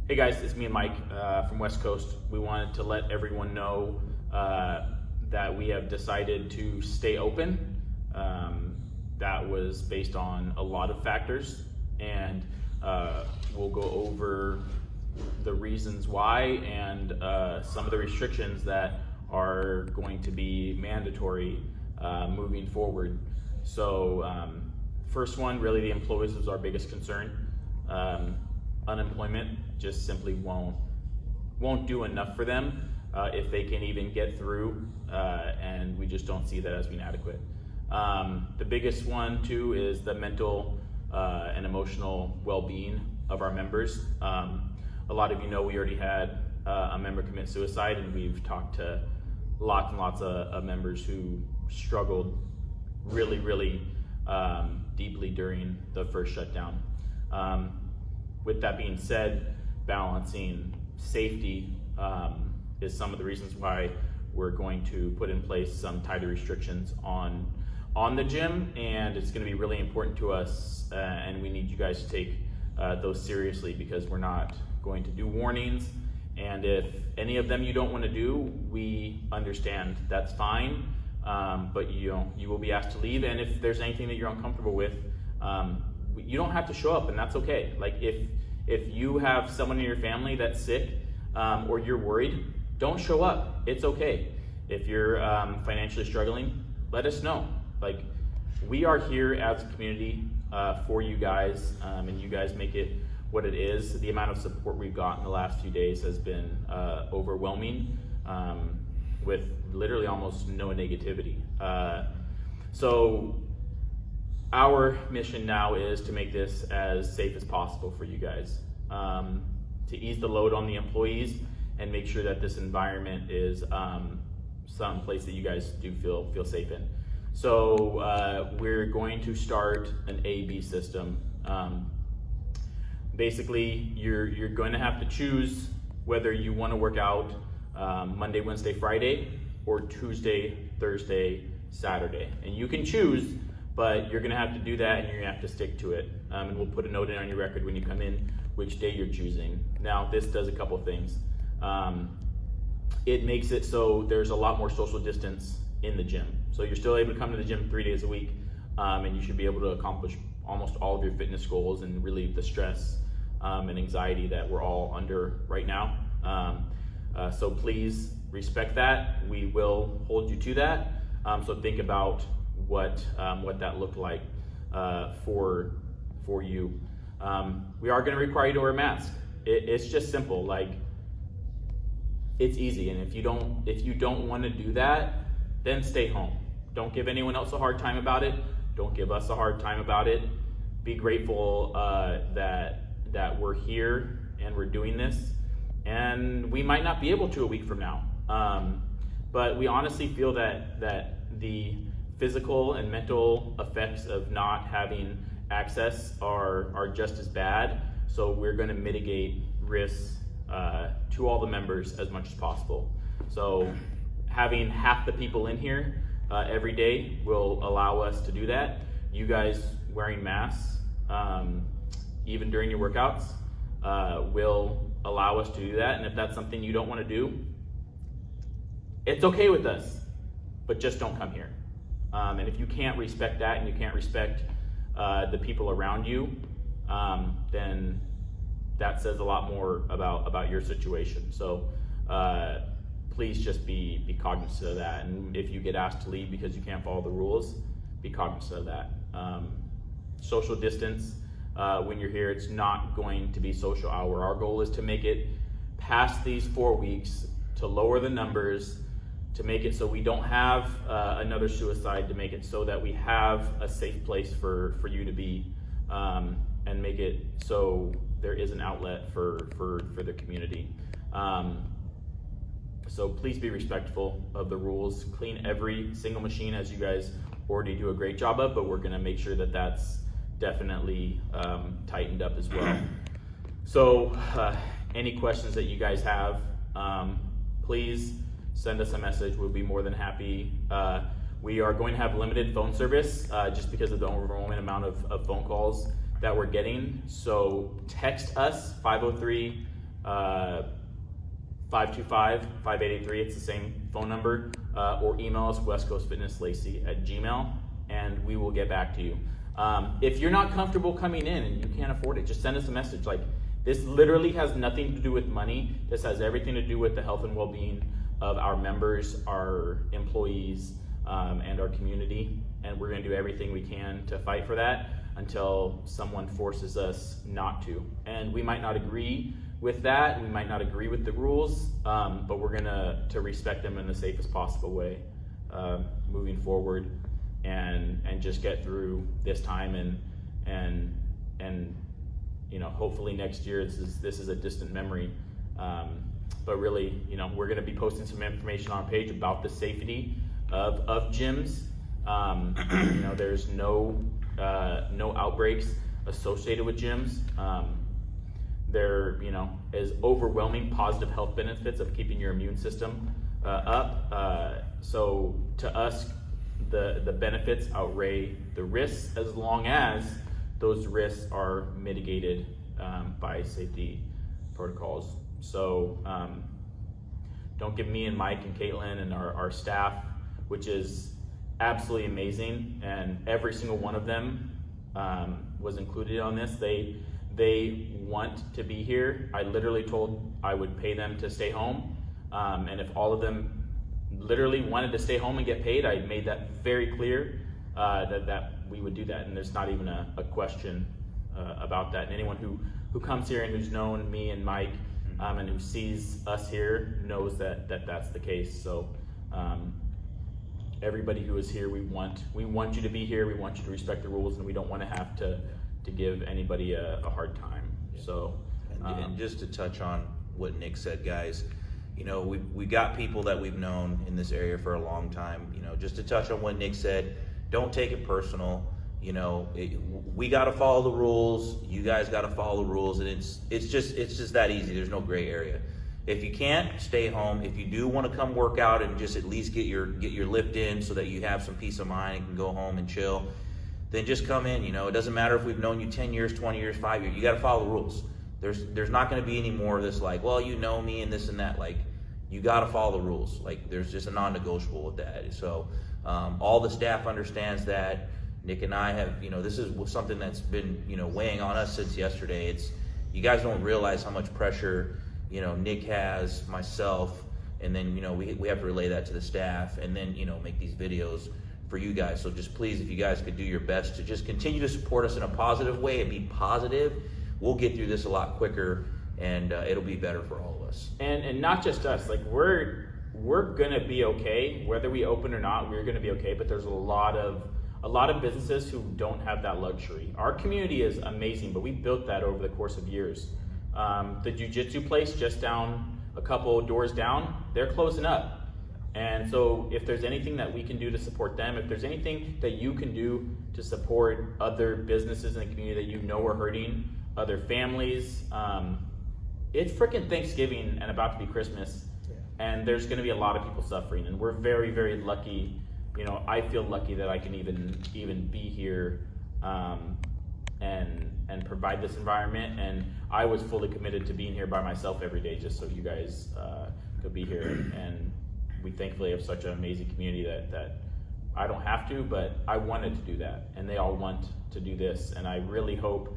Hey guys, it's me and Mike from West Coast. We wanted to let everyone know that we have decided to stay open. That was based on a lot of factors, and we'll go over the reasons why and some of the restrictions that are going to be mandatory moving forward. So first one, really the employees is our biggest concern. Unemployment just simply won't do enough for them if they can even get through, and we just don't see that as being adequate. The biggest one too is the mental and emotional well-being of our members. A lot of you know we already had a member commit suicide, and we've talked to lots and lots of members who struggled really deeply during the first shutdown. With that being said, balancing safety is some of the reasons why we're going to put in place some tighter restrictions on the gym, and it's going to be really important to us, and we need you guys to take those seriously, because we're not going to do warnings, and if any of them you don't want to do, we understand, that's fine, but you will be asked to leave, and if there's anything that you're uncomfortable with, you don't have to show up, and that's okay. Like if you have someone in your family that's sick or you're worried, don't show up. It's okay. If you're financially struggling, let us know. Like, we are here as a community for you guys, and you guys make it what it is. The amount of support we've got in the last few days has been overwhelming, with literally almost no negativity. So our mission now is to make this as safe as possible for you guys, to ease the load on the employees and make sure that this environment is some place that you guys do feel safe in. So we're going to start an A/B system. Basically, you're going to have to choose whether you want to work out Monday, Wednesday, Friday, or Tuesday, Thursday, Saturday. And you can choose, but you're going to have to do that, and you're going to have to stick to it. And we'll put a note in on your record when you come in which day you're choosing. Now, this does a couple things. It makes it so there's a lot more social distance in the gym. So you're still able to come to the gym 3 days a week, and you should be able to accomplish almost all of your fitness goals and relieve the stress and anxiety that we're all under right now. So please respect that. We will hold you to that. So think about what that looked like for you. We are going to require you to wear a mask. It's just simple. Like, it's easy, and if you don't want to do that, then stay home. Don't give anyone else a hard time about it. Don't give us a hard time about it. Be grateful that we're here and we're doing this, and we might not be able to a week from now. But we honestly feel that the physical and mental effects of not having access are just as bad. So we're going to mitigate risks to all the members as much as possible. So having half the people in here every day will allow us to do that. You guys wearing masks, even during your workouts, will allow us to do that. And if that's something you don't want to do, it's okay with us, but just don't come here. And if you can't respect that, and you can't respect the people around you, then that says a lot more about your situation. So please just be cognizant of that. And if you get asked to leave because you can't follow the rules, be cognizant of that. Social distance, when you're here, it's not going to be social hour. Our goal is to make it past these 4 weeks, to lower the numbers, to make it so we don't have another suicide, to make it so that we have a safe place for you to be, and make it so there is an outlet for the community. So please be respectful of the rules. Clean every single machine, as you guys already do a great job of, but we're gonna make sure that that's definitely tightened up as well. So any questions that you guys have, please send us a message. We'll be more than happy. We are going to have limited phone service just because of the overwhelming amount of phone calls that we're getting. So text us 503 525-5883, it's the same phone number, or email us westcoastfitnesslacy@gmail.com, and we will get back to you. If you're not comfortable coming in and you can't afford it, just send us a message. Like, this literally has nothing to do with money. This has everything to do with the health and well-being of our members, our employees, and our community. And we're going to do everything we can to fight for that until someone forces us not to. And we might not agree with that. We might not agree with the rules, but we're going to respect them in the safest possible way moving forward, and just get through this time, and hopefully next year this is a distant memory. But really, we're going to be posting some information on our page about the safety of gyms. There's no outbreaks associated with gyms. There is overwhelming positive health benefits of keeping your immune system up. So to us, the benefits outweigh the risks, as long as those risks are mitigated by safety protocols. So don't give me and Mike and Caitlin and our staff, which is absolutely amazing, and every single one of them was included on this. They want to be here. I literally told I would pay them to stay home, and if all of them literally wanted to stay home and get paid, I made that very clear that we would do that, and there's not even a question about that. And anyone who comes here and who's known me and Mike and who sees us here knows that that's the case. So everybody who is here, we want you to be here. We want you to respect the rules, and we don't want to have to give anybody a hard time. So and just to touch on what Nick said, guys, we got people that we've known in this area for a long time. Just to touch on what Nick said, don't take it personal. We got to follow the rules. You guys got to follow the rules, and it's just that easy. There's no gray area. If you can't, stay home. If you do want to come work out and just at least get your lift in so that you have some peace of mind and can go home and chill, then just come in. It doesn't matter if we've known you 10 years, 20 years, 5 years. You got to follow the rules. There's not going to be any more of this like, well, me and this and that. Like, you got to follow the rules. Like, there's just a non-negotiable with that. So all the staff understands that. Nick and I have, this is something that's been, weighing on us since yesterday. You guys don't realize how much pressure, Nick has, myself, and then, we have to relay that to the staff, and then, make these videos for you guys. So just please, if you guys could do your best to just continue to support us in a positive way and be positive, we'll get through this a lot quicker, and it'll be better for all of us. And not just us. Like, we're gonna be okay, whether we open or not. We're gonna be okay. But there's a lot of businesses who don't have that luxury. Our community is amazing, but we built that over the course of years. The jiu-jitsu place just down a couple doors down, they're closing up. And so if there's anything that we can do to support them, if there's anything that you can do to support other businesses in the community that are hurting, other families, it's freaking Thanksgiving and about to be Christmas, and there's going to be a lot of people suffering, and we're very, very lucky. I feel lucky that I can even be here and provide this environment, and I was fully committed to being here by myself every day just so you guys could be here. And we thankfully have such an amazing community that I don't have to, but I wanted to do that, and they all want to do this. And I really hope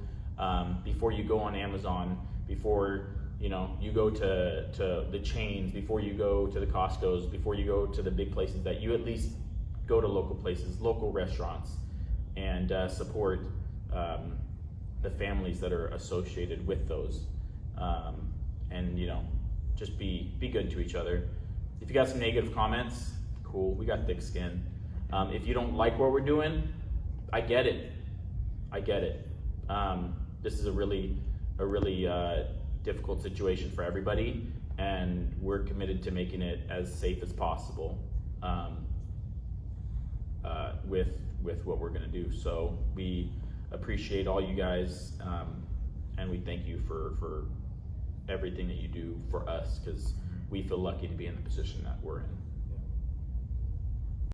before you go on Amazon, before you go to the chains, before you go to the Costco's, before you go to the big places, that you at least go to local places, local restaurants, and support the families that are associated with those, and just be good to each other. If you got some negative comments, cool, we got thick skin. If you don't like what we're doing, I get it. This is a really difficult situation for everybody, and we're committed to making it as safe as possible with what we're going to do. So we appreciate all you guys, and we thank you for everything that you do for us, because we feel lucky to be in the position that we're in.